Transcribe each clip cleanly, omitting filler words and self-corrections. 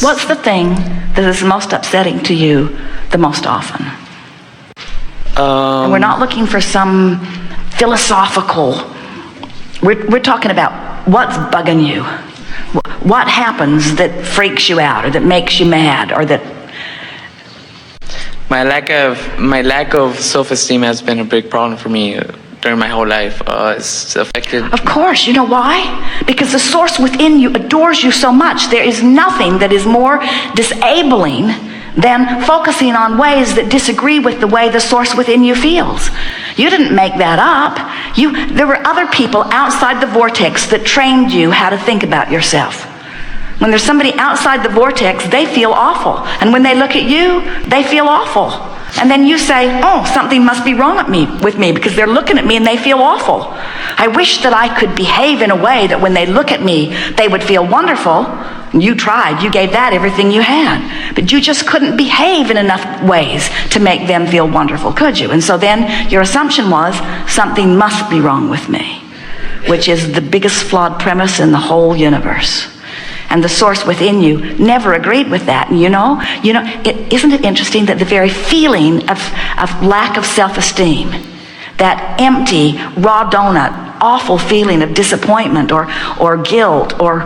What's the thing that is most upsetting to you the most often? And we're not looking for some philosophical. We're talking about what's bugging you. What happens that freaks you out or that makes you mad or that... My lack of self-esteem has been a big problem for me during my whole life. It's affected. Of course, you know why? Because the source within you adores you so much. There is nothing that is more disabling than focusing on ways that disagree with the way the source within you feels. You didn't make that up. There were other people outside the vortex that trained you how to think about yourself. When there's somebody outside the vortex, they feel awful. And when they look at you, they feel awful. And then you say, oh, something must be wrong with me because they're looking at me and they feel awful. I wish that I could behave in a way that when they look at me, they would feel wonderful. You tried. You gave that everything you had. But you just couldn't behave in enough ways to make them feel wonderful, could you? And so then your assumption was, something must be wrong with me, which is the biggest flawed premise in the whole universe. And the source within you never agreed with that. And isn't it interesting that the very feeling of lack of self-esteem, that empty, raw donut, awful feeling of disappointment or guilt or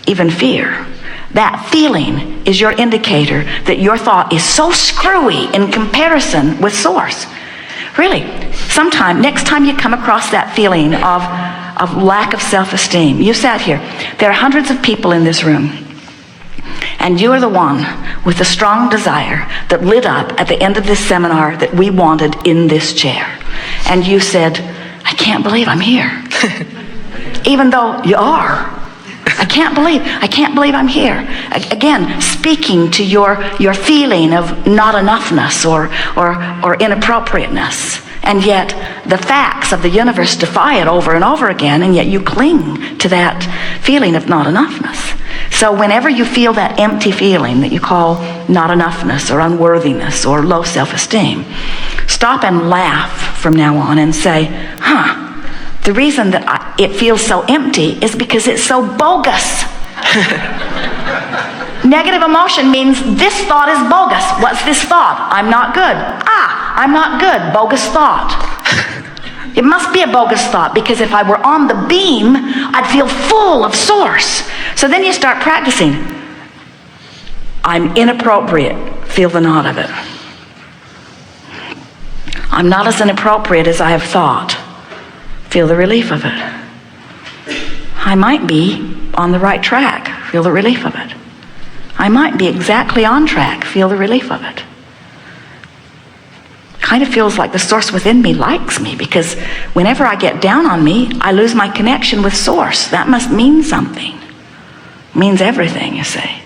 even fear, that feeling is your indicator that your thought is so screwy in comparison with source. Really, next time you come across that feeling of lack of self-esteem, you sat here, there are hundreds of people in this room, and you are the one with the strong desire that lit up at the end of this seminar that we wanted in this chair. And you said, I can't believe I'm here. Even though you are. I can't believe I'm here. Again, speaking to your feeling of not enoughness or inappropriateness. And yet the facts of the universe defy it over and over again, and yet you cling to that feeling of not enoughness. So whenever you feel that empty feeling that you call not enoughness or unworthiness or low self-esteem, stop and laugh from now on and say, the reason that it feels so empty is because it's so bogus. Negative emotion means this thought is bogus. What's this thought? I'm not good. I'm not good. Bogus thought. It must be a bogus thought, because if I were on the beam, I'd feel full of source. So then you start practicing. I'm inappropriate. Feel the knot of it. I'm not as inappropriate as I have thought. Feel the relief of it. I might be on the right track. Feel the relief of it. I might be exactly on track. Feel the relief of it. Kind of feels like the source within me likes me, because whenever I get down on me, I lose my connection with source. That must mean something. It means everything, you see.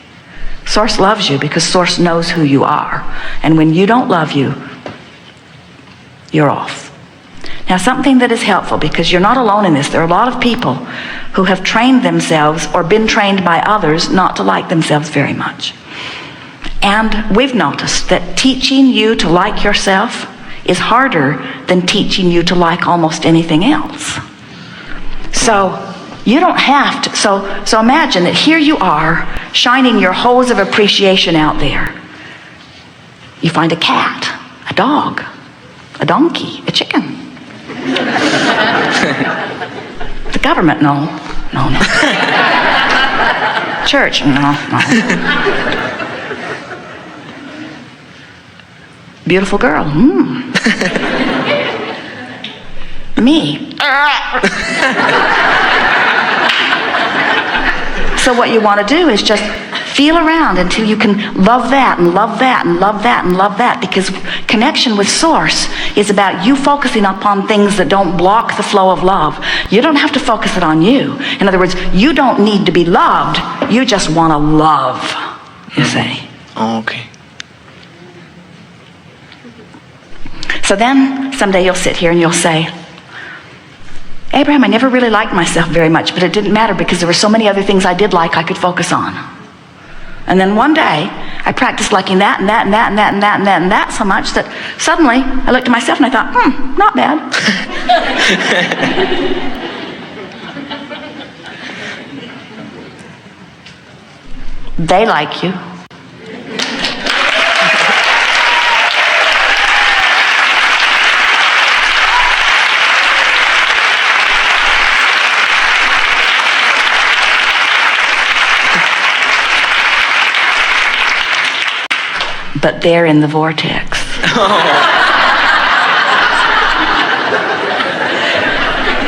Source loves you because source knows who you are. And when you don't love you, you're off. Now, something that is helpful, because you're not alone in this. There are a lot of people who have trained themselves or been trained by others not to like themselves very much. And we've noticed that teaching you to like yourself is harder than teaching you to like almost anything else. So you don't have to. So imagine that here you are, shining your hose of appreciation out there. You find a cat, a dog, a donkey, a chicken. The government, no. Church, no. Beautiful girl, Me. So what you want to do is just feel around until you can love that and love that and love that and love that, because connection with source is about you focusing upon things that don't block the flow of love. You don't have to focus it on you. In other words, you don't need to be loved. You just want to love, you say. Oh, okay. So then someday you'll sit here and you'll say, Abraham, I never really liked myself very much, but it didn't matter because there were so many other things I did like I could focus on. And then one day, I practiced liking that and that and that and that and that and that and that so much that suddenly I looked at myself and I thought, not bad. They like you. But they're in the vortex.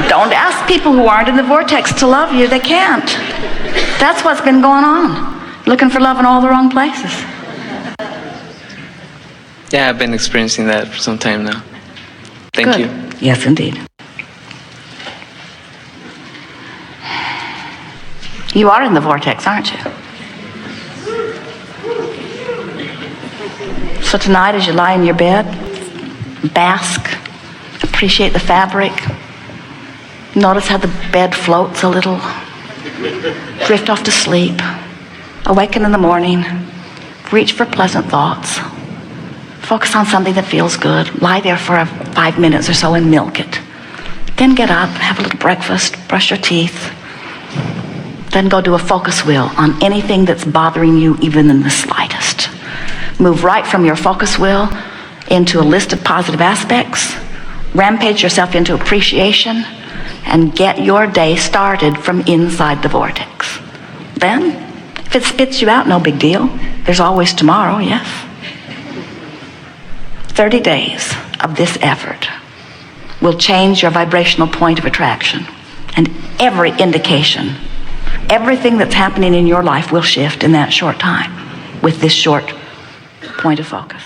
Don't ask people who aren't in the vortex to love you. They can't. That's what's been going on. Looking for love in all the wrong places. Yeah, I've been experiencing that for some time now. Thank you. Yes, indeed. You are in the vortex, aren't you? So tonight, as you lie in your bed, bask, appreciate the fabric. Notice how the bed floats a little. Drift off to sleep. Awaken in the morning. Reach for pleasant thoughts. Focus on something that feels good. Lie there for 5 minutes or so and milk it. Then get up, have a little breakfast, brush your teeth. Then go do a focus wheel on anything that's bothering you, even in the slightest. Move right from your focus wheel into a list of positive aspects. Rampage yourself into appreciation and get your day started from inside the vortex. Then, if it spits you out, no big deal. There's always tomorrow, yes? 30 days of this effort will change your vibrational point of attraction. And every indication, everything that's happening in your life will shift in that short time with this short point of focus.